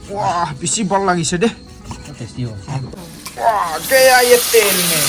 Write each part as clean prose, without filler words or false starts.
वाह बेसी बल লাগিছে दे। टेस्टी हो। वाह गया ये तेल में।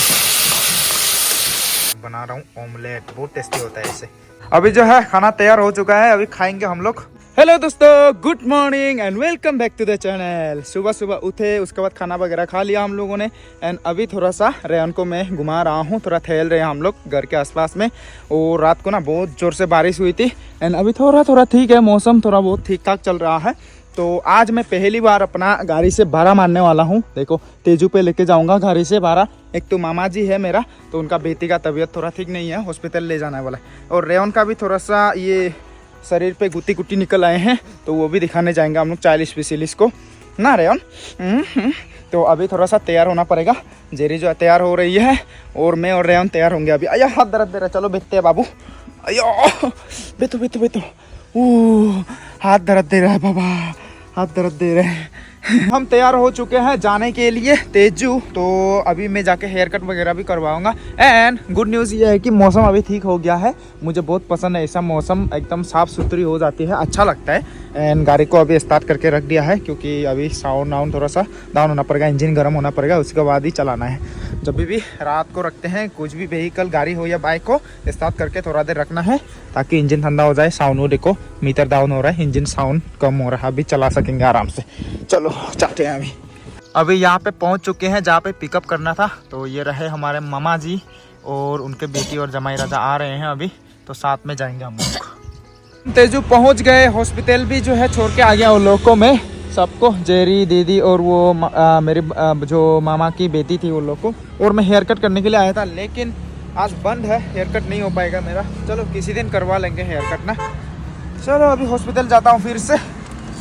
बना रहा हूँ ऑमलेट, बहुत टेस्टी होता है इससे। अभी जो है खाना तैयार हो चुका है, अभी खाएंगे हम लोग। हेलो दोस्तों, good morning and welcome back to the channel. सुबह सुबह उठे, उसके बाद खाना वगैरह खा लिया हम लोगों ने। एंड अभी थोड़ा सा रेयन को मैं घुमा रहा हूँ, थोड़ा टहल रहे हैं हम लोग घर के आसपास में। और रात को ना बहुत ज़ोर से बारिश हुई थी एंड अभी थोड़ा थोड़ा ठीक है, मौसम थोड़ा बहुत ठीक ठाक चल रहा है। तो आज मैं पहली बार अपना गाड़ी से बारह मारने वाला हूँ। देखो तेजू पे लेके जाऊँगा गाड़ी से बारह। एक तो मामा जी है मेरा, तो उनका बेटी का तबीयत थोड़ा ठीक नहीं है, हॉस्पिटल ले जाने वाला है। और रेयन का भी थोड़ा सा ये शरीर पे गुत्ती गुत्ती निकल आए हैं, तो वो भी दिखाने जाएंगे हम लोग चाइल्ड स्पेशलिस्ट को ना रेयन। तो अभी थोड़ा सा तैयार होना पड़ेगा। जेरी जो तैयार हो रही है और मैं और रेयन तैयार होंगे अभी। अया हाथ दर्द दे रहा, चलो बैठते हैं बाबू। अयो बैठो बैठो बैठो। हाथ दर्द दे रहा है बाबा, हाथ दर्द दे रहे हैं। हम तैयार हो चुके हैं जाने के लिए तेजू। तो अभी मैं जाके हेयर कट वगैरह भी करवाऊंगा। एंड गुड न्यूज़ ये है कि मौसम अभी ठीक हो गया है। मुझे बहुत पसंद है ऐसा मौसम, एकदम साफ़ सुथरी हो जाती है, अच्छा लगता है। एंड गाड़ी को अभी स्टार्ट करके रख दिया है, क्योंकि अभी साउंड वाउंड थोड़ा सा डाउन होना पड़ेगा, इंजन गर्म होना पड़ेगा, उसके बाद ही चलाना है। जब भी रात को रखते हैं कुछ भी व्हीकल, गाड़ी हो या बाइक हो, स्टार्ट करके थोड़ा देर रखना है ताकि इंजन ठंडा हो जाए। साउंड वो देखो मीटर डाउन हो रहा है, इंजन साउंड कम हो रहा है, अभी चला सकेंगे आराम से। चलो चलते हैं अभी यहाँ पे पहुँच चुके हैं जहाँ पे पिकअप करना था। तो ये रहे हमारे मामा जी और उनके बेटी और जमाई राजा आ रहे हैं अभी, तो साथ में जाएंगे हम लोग। तेजू पहुँच गए, हॉस्पिटल भी जो है छोड़ के आ गया उन लोगों को मैं सबको, जेरी दीदी और वो मेरी जो मामा की बेटी थी उन लोग को। और मैं हेयर कट करने के लिए आया था, लेकिन आज बंद है, हेयर कट नहीं हो पाएगा मेरा। चलो किसी दिन करवा लेंगे हेयर कट ना। चलो अभी हॉस्पिटल जाता हूँ फिर से,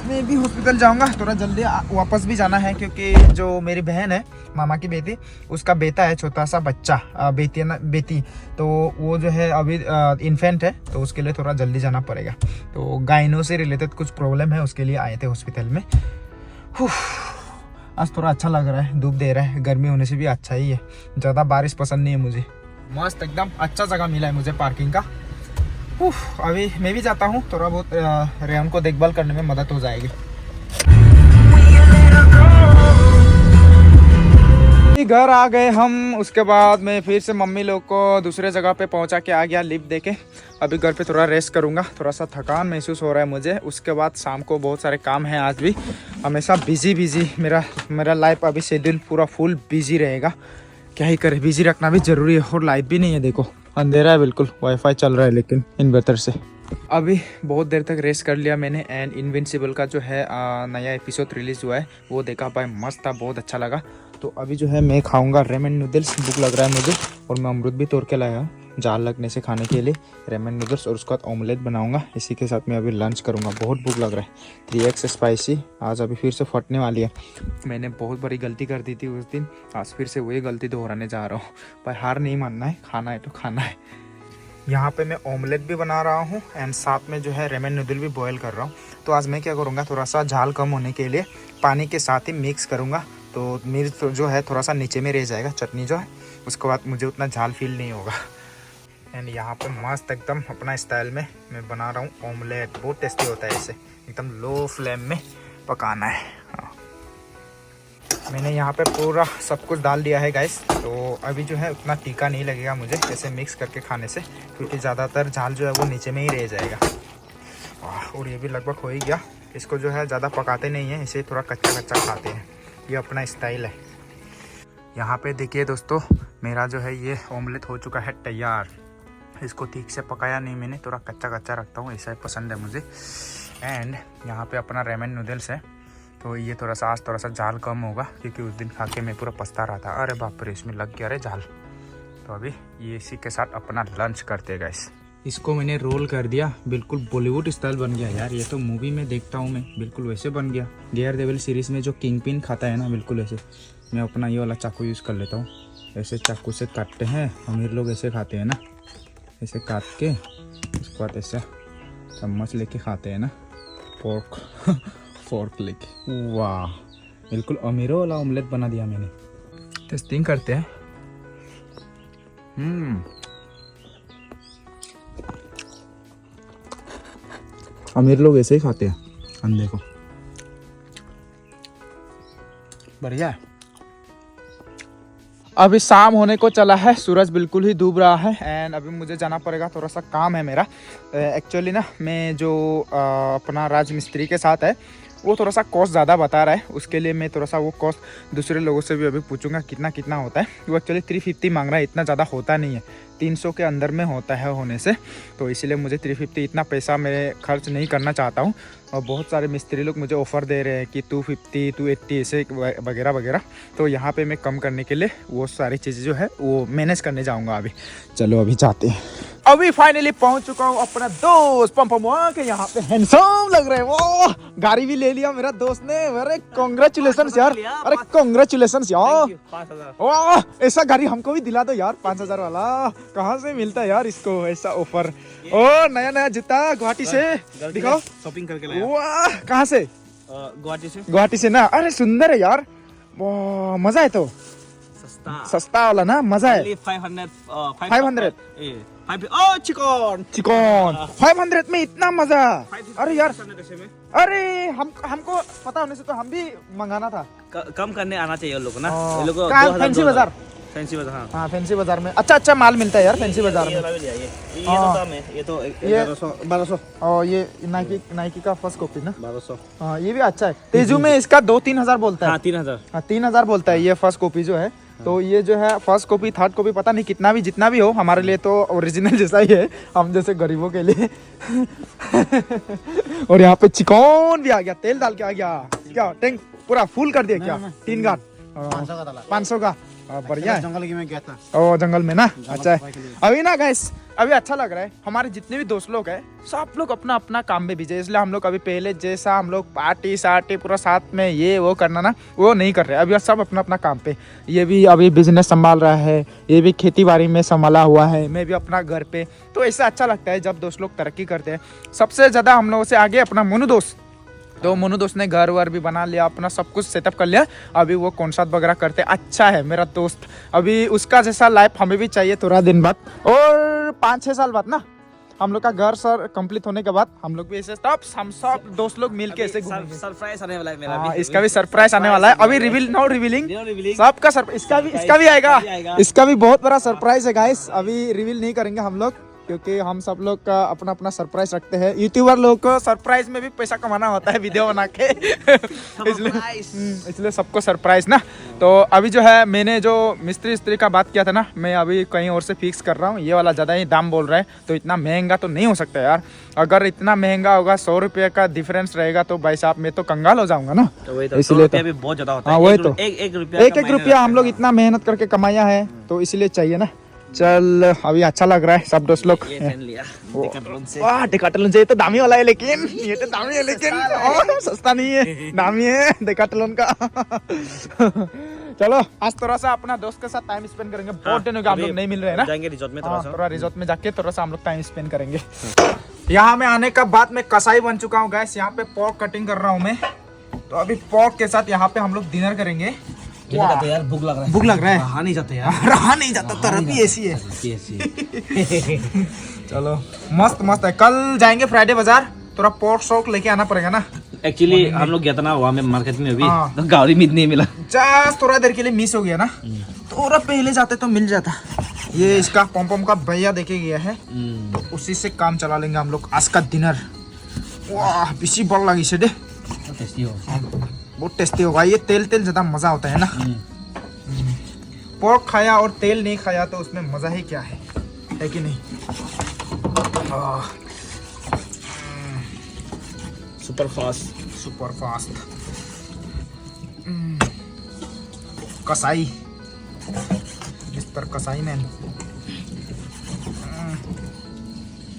मैं भी हॉस्पिटल जाऊंगा। थोड़ा जल्दी वापस भी जाना है, क्योंकि जो मेरी बहन है मामा की बेटी, उसका बेटा है छोटा सा बच्चा, बेटी है ना बेटी, तो वो जो है अभी इन्फेंट है, तो उसके लिए थोड़ा जल्दी जाना पड़ेगा। तो गाइनो से रिलेटेड कुछ प्रॉब्लम है, उसके लिए आए थे हॉस्पिटल में। आज थोड़ा अच्छा लग रहा है, धूप दे रहा है, गर्मी होने से भी अच्छा ही है। ज़्यादा बारिश पसंद नहीं है मुझे। मस्त एकदम अच्छा जगह मिला है मुझे पार्किंग का। अभी मैं भी जाता हूँ, थोड़ा बहुत रेयन को देखभाल करने में मदद हो जाएगी। घर आ गए हम, उसके बाद मैं फिर से मम्मी लोग को दूसरे जगह पे पहुंचा के आ गया लिफ्ट देके। अभी घर पे थोड़ा रेस्ट करूंगा, थोड़ा सा थकान महसूस हो रहा है मुझे। उसके बाद शाम को बहुत सारे काम हैं, आज भी हमेशा बिजी मेरा लाइफ अभी शेड्यूल पूरा फुल बिजी रहेगा। क्या ही करे, बिजी रखना भी ज़रूरी है। और लाइट भी नहीं है, देखो अंधेरा है बिल्कुल, वाईफाई चल रहा है लेकिन इन्वर्टर से। अभी बहुत देर तक रेस्ट कर लिया मैंने। एंड इनविंसिबल का जो है नया एपिसोड रिलीज़ हुआ है, वो देखा भाई, मस्त था, बहुत अच्छा लगा। तो अभी जो है मैं खाऊंगा रेमन नूडल्स, भूख लग रहा है मुझे। और मैं अमरूद भी तोड़ के लाया जाल लगने से खाने के लिए, रेमन नूडल्स, और उसके बाद ऑमलेट बनाऊंगा। इसी के साथ मैं अभी लंच करूंगा। बहुत भूख लग रहा है। 3x स्पाइसी आज अभी फिर से फटने वाली है। मैंने बहुत बड़ी गलती कर दी थी उस दिन, आज फिर से वही गलती दोहराने जा रहा हूँ। पर हार नहीं मानना है, खाना है तो खाना है। यहाँ पे मैं ऑमलेट भी बना रहा हूँ एंड साथ में जो है रेमन नूडल भी बॉयल कर रहा हूँ। तो आज मैं क्या करूँगा, थोड़ा सा झाल कम होने के लिए पानी के साथ ही मिक्स करूँगा, तो मिर्च जो है थोड़ा सा नीचे में रह जाएगा, चटनी जो है, उसके बाद मुझे उतना झाल फील नहीं होगा। एंड यहाँ पे मस्त एकदम अपना स्टाइल में मैं बना रहा हूँ ऑमलेट। बहुत टेस्टी होता है, इसे एकदम लो फ्लेम में पकाना है। हाँ, मैंने यहाँ पे पूरा सब कुछ डाल दिया है गाइस। तो अभी जो है उतना तीखा नहीं लगेगा मुझे ऐसे मिक्स करके खाने से, क्योंकि ज़्यादातर झाल जो है वो नीचे में ही रह जाएगा। और ये भी लगभग हो ही गया। इसको जो है ज़्यादा पकाते नहीं हैं, इसे थोड़ा कच्चा कच्चा खाते हैं, ये अपना स्टाइल है। यहाँ पे देखिए दोस्तों, मेरा जो है ये ऑमलेट हो चुका है तैयार। इसको ठीक से पकाया नहीं मैंने, थोड़ा कच्चा कच्चा रखता हूँ, ऐसा ही पसंद है मुझे। एंड यहाँ पे अपना रेमन नूडल्स है, तो ये थोड़ा सा आज थोड़ा सा जाल कम होगा, क्योंकि उस दिन खा के मैं पूरा पछता रहा था। अरे बाप रे, इसमें लग गया रे जाल। तो अभी ये इसी के साथ अपना लंच करते गाइस। इसको मैंने रोल कर दिया, बिल्कुल बॉलीवुड स्टाइल बन गया यार। ये तो मूवी में देखता हूँ मैं, बिल्कुल वैसे बन गया। डेयरडेविल सीरीज़ में जो किंग पिन खाता है ना, बिल्कुल ऐसे। मैं अपना ये वाला चाकू यूज़ कर लेता हूँ। ऐसे चाकू से काटते हैं, अमीर लोग ऐसे खाते हैं ना, ऐसे काट के उसके बाद ऐसे चम्मच लेके खाते हैं ना, फोर्क लेके। वाह, बिल्कुल अमीरों वाला ऑमलेट बना दिया मैंने। टेस्टिंग करते हैं। अमीर लोग ऐसे ही खाते हैं अंडे को। बढ़िया है। अभी शाम होने को चला है, सूरज बिल्कुल ही डूब रहा है एंड अभी मुझे जाना पड़ेगा, थोड़ा सा काम है मेरा। एक्चुअली ना मैं जो अपना राजमिस्त्री के साथ है वो थोड़ा सा कॉस्ट ज़्यादा बता रहा है, उसके लिए मैं थोड़ा सा वो कॉस्ट दूसरे लोगों से भी अभी पूछूंगा कितना कितना होता है। वो एक्चुअली 350 मांग रहा है, इतना ज़्यादा होता नहीं है, 300 के अंदर में होता है होने से, तो इसीलिए मुझे 350 इतना पैसा मैं खर्च नहीं करना चाहता हूँ। और बहुत सारे मिस्त्री लोग मुझे ऑफ़र दे रहे हैं कि 250 280 ऐसे वगैरह वगैरह, तो यहाँ पे मैं कम करने के लिए वो सारी चीज़ें जो है वो मैनेज करने जाऊँगा अभी। चलो अभी जाते हैं। अभी फाइनली पहुंच चुका हूँ अपना दोस्त पंपा के यहाँ पे। हैंडसम लग रहे हैं वो, गाड़ी भी ले लिया मेरा दोस्त ने। अरे कांग्रेचुलेशन यार, अरे कांग्रेचुलेशन यार, वाह ऐसा गाड़ी हमको भी दिला दो यार, 5000 वाला। कहाँ से मिलता है यार इसको ऐसा ऑफर। ओ नया नया जूता गुवाहाटी से, दिखाओ शॉपिंग करके लाया। वाह कहाँ से? गुवाहाटी से ना। अरे सुंदर है यार, मजा है। तो सस्ता वाला ना, मजा है। 500 चिकन 500 में इतना मजा। अरे यार, अरे हमको पता होने से तो हम भी मंगाना था। कम करने आना चाहिए लोगों ना, ये लोग फैंसी बाजार। हाँ फैंसी बाजार में अच्छा माल मिलता है यार, फैंसी बाजार में। ये तो 1200 और ये नाइकी का फर्स्ट कॉपी ना 1200। हाँ ये भी अच्छा है। तेजू में इसका 2-3 हजार बोलता है। 3000। हाँ 3000 बोलता है ये फर्स्ट कॉपी जो है। तो ये जो है फर्स्ट कॉपी थर्ड कॉपी पता नहीं कितना भी, जितना भी हो हमारे लिए तो ओरिजिनल जैसा ही है, हम जैसे गरीबों के लिए। और यहाँ पे चिकन भी आ गया, तेल डाल के आ गया। क्या टैंक पूरा फुल कर दिया क्या? 3 गांठ 500 का। बढ़िया है। जंगल में गया था। ओ जंगल में ना, अच्छा है। अभी ना गाइस अभी अच्छा लग रहा है। हमारे जितने भी दोस्त लोग हैं सब लोग अपना अपना काम में बिजी है, इसलिए हम लोग अभी पहले जैसा हम लोग पार्टी सार्टी पूरा साथ में ये वो करना ना, वो नहीं कर रहे। अभी सब अपना अपना काम पे, ये भी अभी बिजनेस संभाल रहा है, ये भी खेती बाड़ी में संभाला हुआ है, मैं भी अपना घर पे। तो ऐसा अच्छा लगता है जब दोस्त लोग तरक्की करते हैं। सबसे ज़्यादा हम लोगों से आगे अपना मोनू दोस्त, तो मोनू दोस्त ने घर वर भी बना लिया, अपना सब कुछ सेटअप कर लिया। अभी वो कॉन्सर्ट वगैरह करते, अच्छा है मेरा दोस्त। अभी उसका जैसा लाइफ हमें भी चाहिए थोड़ा दिन बाद, और 5-6 साल बाद ना हम लोग का घर सर कंप्लीट होने के बाद हम लोग भी ऐसे हम सब दोस्त लोग मिलके ऐसे घूमेंगे। सरप्राइज आने वाला है मेरा भी। इसका भी सरप्राइज आने वाला है। अभी रिवील नो रिवीलिंग सबका इसका भी आएगा। इसका भी बहुत बड़ा सरप्राइज है गाइस, अभी रिवील नहीं करेंगे हम लोग, क्योंकि हम सब लोग का अपना अपना सरप्राइज रखते हैं। यूट्यूबर लोग को सरप्राइज में भी पैसा कमाना होता है वीडियो बना के। इसलिए सबको सरप्राइज ना। तो अभी जो है मैंने जो मिस्त्री का बात किया था ना, मैं अभी कहीं और से फिक्स कर रहा हूँ। ये वाला ज़्यादा ही दाम बोल रहा है, तो इतना महंगा तो नहीं हो सकता यार। अगर इतना महंगा होगा, 100 रुपये का डिफरेंस रहेगा, तो भाई साहब मैं तो कंगाल हो जाऊंगा ना। इसलिए तो बहुत ज्यादा होता है। वही तो एक रुपया हम लोग इतना मेहनत करके कमाया है, तो इसलिए चाहिए ना। चल अभी अच्छा लग रहा है सब दोस्त लोग। वाह डेकाथलॉन से, ये तो दामी वाला है, लेकिन ये तो दामी है, लेकिन सस्ता नहीं है, दामी है डेकाथलॉन का। चलो आज थोड़ा सा अपना दोस्त के साथ टाइम स्पेंड करेंगे। बहुत दिन हो गया हम लोग नहीं मिल रहे हैं ना, जाएंगे रिजॉर्ट में थोड़ा रिजॉर्ट में जाके थोड़ा सा हम लोग टाइम स्पेंड करेंगे। यहाँ में आने का बाद मैं कसाई बन चुका हूँ गैस। यहाँ पे पोर्क कटिंग कर रहा हूँ मैं, तो अभी पोर्क के साथ यहाँ पे हम लोग डिनर करेंगे। यार भूख लग रहा है, रहा नहीं जाता यार, रहा नहीं जाता, तरफ ही ऐसी है। चलो मस्त है। कल जाएंगे फ्राइडे बाजार, थोड़ा पोर्क शॉक लेके आना पड़ेगा ना। एक्चुअली हम लोग गया था ना वहाँ में मार्केट में, अभी तो गाड़ी में नहीं मिला, जस्ट थोड़ा देर के लिए मिस हो गया ना, थोड़ा पहले जाते तो मिल जाता। ये इसका पम का भैया देखे गया है, तो उसी से काम चला लेंगे हम लोग आज का डिनर। वाह बिसी बल लगी से दे, बहुत टेस्टी होगा ये। तेल ज्यादा मजा होता है ना। पोर्क खाया और तेल नहीं खाया तो उसमें मजा ही क्या है कि नहीं। सुपर फास्ट कसाई, मिस्टर कसाई मैन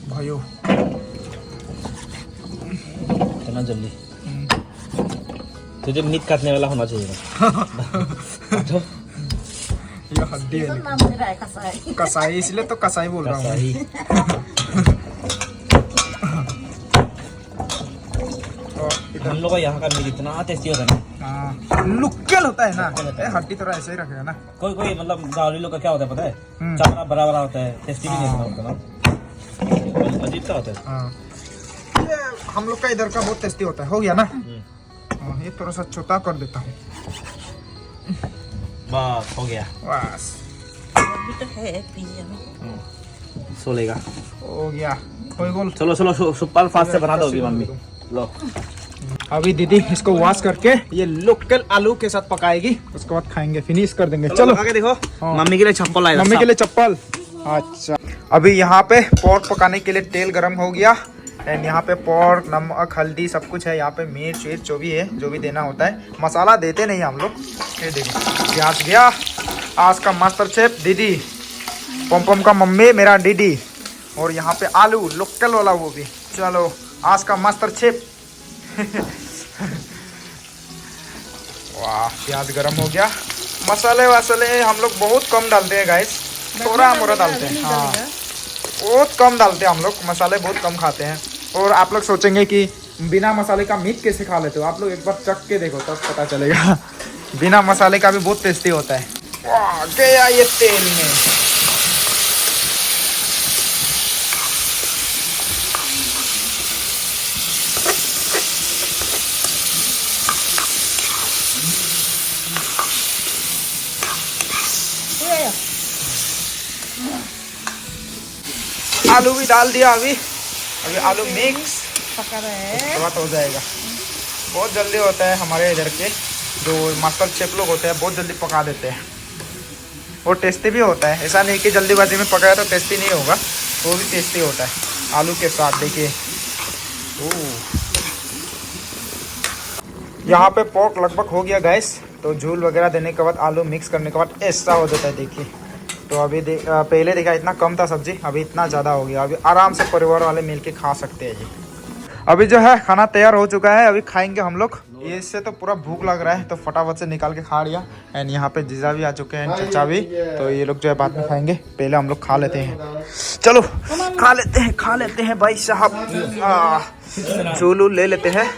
भाइयों, इतना जल्दी तुझे मीट काटने वाला होना चाहिए। ये हड्डी है कसाई, इसलिए तो कसाई बोल रहा हूँ। हम लोग का यहाँ का मीट इतना टेस्टी होता है ना, लुक्कल होता है ना, हड्डी थोड़ा ऐसे ही रखेगा ना। कोई मतलब गावली लोग का क्या होता है पता है, चावल बड़ा होता है, टेस्टी भी नहीं होता ना, अजीब सा होता है। ये हम लोग का इधर का बहुत टेस्टी होता है। हो गया ना, ये थोड़ा सा छोटा कर देता हूँ। बस हो गया। बस अभी तो है पिज्जा में। सो लेगा। हो गया। कोई बोल। चलो चलो सुपर फास्ट से बना दो अभी मम्मी। लो अभी दीदी इसको वॉश करके ये लोकल आलू के साथ पकाएगी, उसके बाद खाएंगे, फिनिश कर देंगे। चलो लगा के देखो। हाँ। मम्मी के लिए चप्पल लाएगा। मम्मी के लिए चप्पल। अच्छा अभी यहाँ पे पोर्क पकाने के लिए तेल गरम हो गया एंड यहाँ पे पोर्क, नमक, हल्दी सब कुछ है। यहाँ पे मिर्च विर्च जो भी है, जो भी देना होता है। मसाला देते नहीं हम लोग। ये देखिए प्याज गया। आज का मास्टर शेफ दीदी, पम का मम्मी, मेरा दीदी। और यहाँ पे आलू लोकल वाला वो भी। चलो आज का मास्टर शेफ। वाह प्याज गरम हो गया। मसाले वसाले हम लोग बहुत कम डालते हैं गाइस, थोड़ा मोड़ा डालते हैं। हाँ बहुत कम डालते हैं हम लोग, मसाले बहुत कम खाते हैं। और आप लोग सोचेंगे कि बिना मसाले का मीट कैसे खा लेते हो, आप लोग एक बार चख के देखो तब पता चलेगा। बिना मसाले का भी बहुत टेस्टी होता है। वाह गया ये तेल में। आलू भी डाल दिया। अभी आलू मिक्स पका रहा है। उसके बाद हो जाएगा। बहुत जल्दी होता है हमारे इधर के जो मास्टर शेफ लोग होते हैं, बहुत जल्दी पका देते हैं। वो टेस्टी भी होता है, ऐसा नहीं कि जल्दीबाजी में पकाया तो टेस्टी नहीं होगा, वो भी टेस्टी होता है आलू के साथ। देखिए यहाँ पे पोर्क लगभग हो गया गैस, तो झूल वगैरह देने के बाद आलू मिक्स करने के बाद ऐसा हो जाता है। देखिए तो अभी पहले देखा इतना कम था सब्जी, अभी इतना ज़्यादा हो गया। अभी आराम से परिवार वाले मिल के खा सकते हैं जी। अभी जो है खाना तैयार हो चुका है, अभी खाएंगे हम लोग। ये इससे तो पूरा भूख लग रहा है तो फटाफट से निकाल के खा लिया। एंड यहाँ पे जीजा भी आ चुके हैं, चचा भी, तो ये लोग जो है बाद में खाएंगे, पहले हम लोग खा लेते हैं। चलो खा लेते हैं भाई साहब। झूलू ले लेते हैं।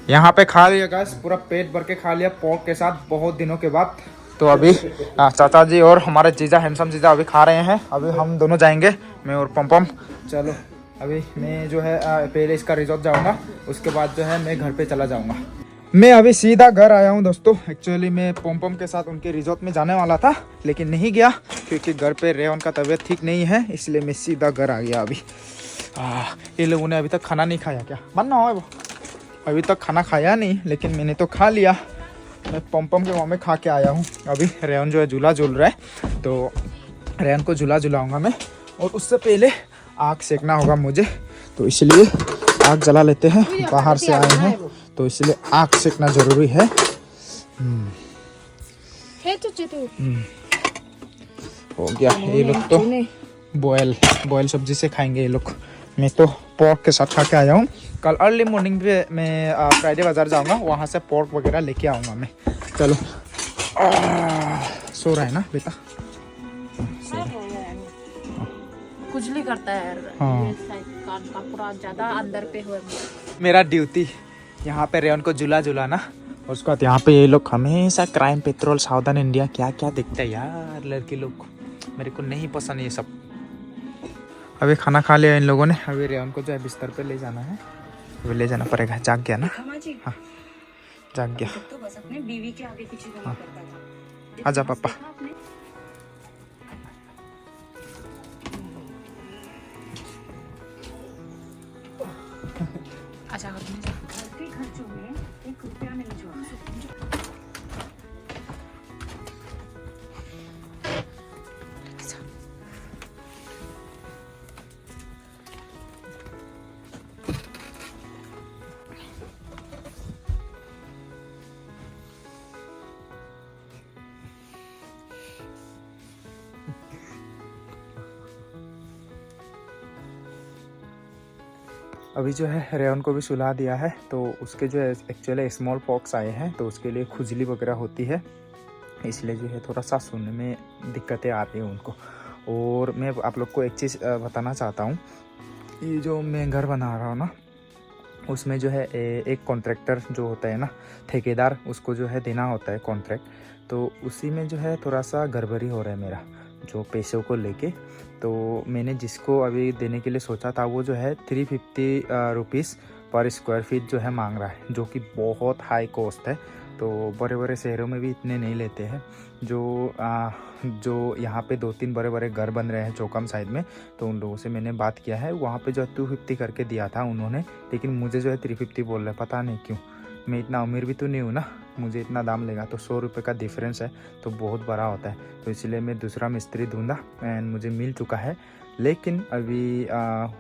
यहाँ पे खा लिया गाइस, पूरा पेट भर के खा लिया पोर्क के साथ बहुत दिनों के बाद। तो अभी चाचा जी और हमारे जीजा, हैंडसम जीजा अभी खा रहे हैं। अभी हम दोनों जाएंगे, मैं और पम। चलो अभी मैं जो है पहले इसका रिजॉर्ट जाऊंगा, उसके बाद जो है मैं घर पे चला जाऊंगा। मैं अभी सीधा घर आया हूँ दोस्तों। एक्चुअली मैं पम के साथ उनके रिजॉर्ट में जाने वाला था, लेकिन नहीं गया क्योंकि घर पे रेवन का तबीयत ठीक नहीं है, इसलिए मैं सीधा घर आ गया। अभी ये लोगों ने अभी तक खाना नहीं खाया क्या? बनना हो वो अभी तक खाना खाया नहीं, लेकिन मैंने तो खा लिया। मैं पम के वहाँ में खा के आया हूँ। अभी रेवन जो है झूला झूल रहा है, तो रेवन को झूला झुलाऊँगा मैं, और उससे पहले आग सेकना होगा मुझे, तो इसलिए आग जला लेते हैं। बाहर से आए हैं तो इसलिए आग सेकना ज़रूरी है। हो गया। ये लोग तो बॉयल सब्जी से खाएंगे ये लोग। मैं तो पोर्क के साथ खा के आया हूँ। कल अर्ली मॉर्निंग पे मैं फ्राइडे बाज़ार जाऊँगा, वहाँ से पोर्क वगैरह लेके आऊँगा मैं। चलो सो रहा है ना बेटा? खुजली करता है हाँ। ये साइड कान का पूरा ज़्यादा अंदर पे हुआ। मेरा ड्यूटी यहाँ पे रेवन को झूला झुलाना, उसके बाद यहाँ पे ये लोग हमेशा क्राइम पेट्रोल, सावधान इंडिया, क्या क्या देखते हैं यार लड़के लोग, मेरे को नहीं पसंद ये सब। अभी खाना खा लिया इन लोगों ने। अभी रेवन को जो है बिस्तर पे ले जाना है, अभी ले जाना पड़ेगा। जाग गया ना? हाँ जाग गया। तो बस अपने बीवी के आगे पीछे करता था। आजा पापा। अच्छा घर के खर्चों में 1 रुपया नहीं जोड़ा। अभी जो है रेवन को भी सुला दिया है, तो उसके जो है एक्चुअली स्मॉल पॉक्स आए हैं, तो उसके लिए खुजली वगैरह होती है, इसलिए जो है थोड़ा सा सुनने में दिक्कतें आती हैं उनको। और मैं आप लोग को एक चीज़ बताना चाहता हूँ, ये जो मैं घर बना रहा हूँ ना, उसमें जो है एक कॉन्ट्रैक्टर जो होता है ना, ठेकेदार, उसको जो है देना होता है कॉन्ट्रैक्ट, तो उसी में जो है थोड़ा सा गड़बड़ी हो रहा है मेरा। जो पैसों को लेके। तो मैंने जिसको अभी देने के लिए सोचा था वो जो है 350 रुपीज़ पर स्क्वायर फीट जो है मांग रहा है, जो कि बहुत हाई कॉस्ट है। तो बड़े बड़े शहरों में भी इतने नहीं लेते हैं। जो यहाँ पे 2-3 बड़े बड़े घर बन रहे हैं चौकम साइड में, तो उन लोगों से मैंने बात किया है, वहाँ पे जो है 250 करके दिया था उन्होंने, लेकिन मुझे जो है 350 बोल रहे हैं। पता नहीं क्यों, मैं इतना अमीर भी तो नहीं हूँ ना, मुझे इतना दाम लेगा। तो 100 रुपये का डिफरेंस है, तो बहुत बड़ा होता है। तो इसलिए मैं दूसरा मिस्त्री ढूंढा एंड मुझे मिल चुका है। लेकिन अभी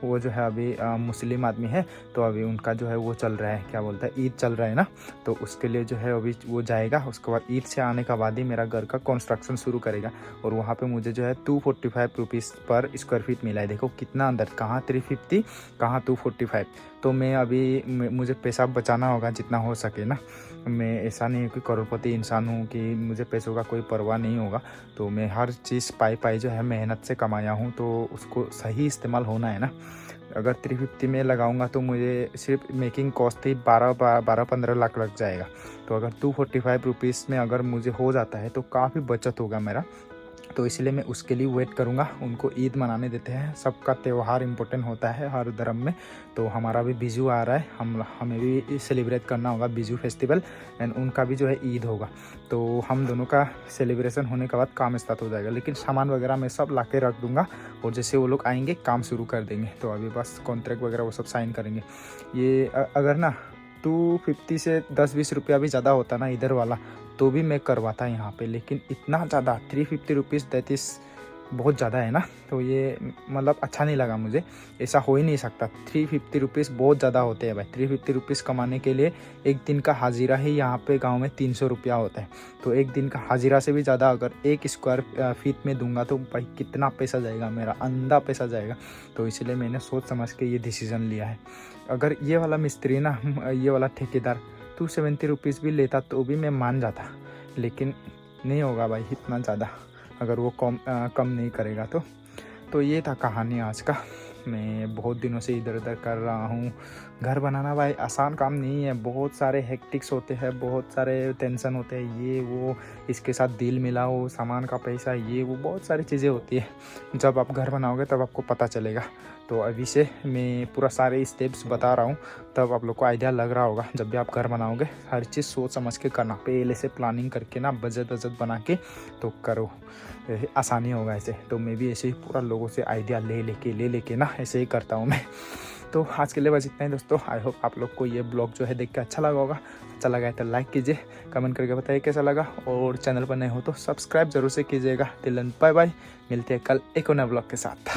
वो जो है अभी मुस्लिम आदमी है, तो अभी उनका जो है वो चल रहा है, क्या बोलता है, ईद चल रहा है ना, तो उसके लिए जो है अभी वो जाएगा। उसके बाद ईद से आने के बाद ही मेरा घर का कंस्ट्रक्शन शुरू करेगा। और वहाँ पे मुझे जो है 245 रुपीज़ पर स्क्वायर फीट मिला है। देखो कितना अंदर, कहाँ 350 कहाँ 245। तो मैं अभी मुझे पैसा बचाना होगा जितना हो सके ना। मैं ऐसा नहीं है कि करोड़पति इंसान हूँ कि मुझे पैसों का कोई परवाह नहीं होगा। तो मैं हर चीज़ पाई जो है मेहनत से कमाया हूँ, तो उसको सही इस्तेमाल होना है ना। अगर 350 में लगाऊंगा तो मुझे सिर्फ मेकिंग कॉस्ट ही 12-15 लाख लग जाएगा। तो अगर 245 रुपीज़ में अगर मुझे हो जाता है तो काफ़ी बचत होगा मेरा। तो इसलिए मैं उसके लिए वेट करूँगा। उनको ईद मनाने देते हैं, सबका त्यौहार इम्पोर्टेंट होता है हर धर्म में। तो हमारा भी बिजू आ रहा है, हमें भी सेलिब्रेट करना होगा बिजू फेस्टिवल, एंड उनका भी जो है ईद होगा। तो हम दोनों का सेलिब्रेशन होने के बाद काम स्टार्ट हो जाएगा। लेकिन सामान वगैरह मैं सब ला के रख दूँगा, और जैसे वो लोग आएंगे काम शुरू कर देंगे। तो अभी बस कॉन्ट्रैक्ट वगैरह वो सब साइन करेंगे। ये अगर ना 250 से 10-20 रुपया भी ज़्यादा होता ना इधर वाला, तो भी मैं करवाता यहाँ पे। लेकिन इतना ज़्यादा 350 रुपीज़, दैट इज़ बहुत ज़्यादा है ना। तो ये मतलब अच्छा नहीं लगा मुझे, ऐसा हो ही नहीं सकता। 350 रुपीज़ बहुत ज़्यादा होते हैं भाई। 350 रुपीज़ कमाने के लिए एक दिन का हाजिरा ही यहाँ पे गांव में 300 रुपया होता है। तो एक दिन का हाजिरा से भी ज़्यादा अगर 1 स्क्वायर फीट में दूंगा तो भाई कितना पैसा जाएगा, मेरा अंधा पैसा जाएगा। तो इसलिए मैंने सोच समझ के ये डिसीज़न लिया है। अगर ये वाला मिस्त्री ना, ये वाला ठेकेदार 270 रुपीज़ भी लेता तो भी मैं मान जाता, लेकिन नहीं होगा भाई इतना ज़्यादा, अगर वो कम नहीं करेगा तो ये था कहानी आज का। मैं बहुत दिनों से इधर उधर कर रहा हूँ। घर बनाना भाई आसान काम नहीं है, बहुत सारे हेक्टिक्स होते हैं, बहुत सारे टेंशन होते हैं, ये वो, इसके साथ डील मिलाओ, सामान का पैसा, ये वो, बहुत सारी चीज़ें होती है। जब आप घर बनाओगे तब आपको पता चलेगा। तो अभी से मैं पूरा सारे स्टेप्स बता रहा हूँ, तब आप लोग को आइडिया लग रहा होगा। जब भी आप घर बनाओगे हर चीज़ सोच समझ के करना, पहले से प्लानिंग करके ना, बजट बना के तो करो, आसानी होगा ऐसे। तो मैं भी ऐसे ही पूरा लोगों से आइडिया ले लेके ना ऐसे ही करता हूँ मैं। तो आज के लिए बस इतना ही दोस्तों। आई होप आप लोग को ये ब्लॉग जो है देख के अच्छा लगा होगा। अच्छा लगा है तो लाइक कीजिए, कमेंट करके बताइए कैसा लगा, और चैनल पर नए हो तो सब्सक्राइब जरूर से कीजिएगा। टिल देन बाय बाय, मिलते हैं कल एक और नए ब्लॉग के साथ।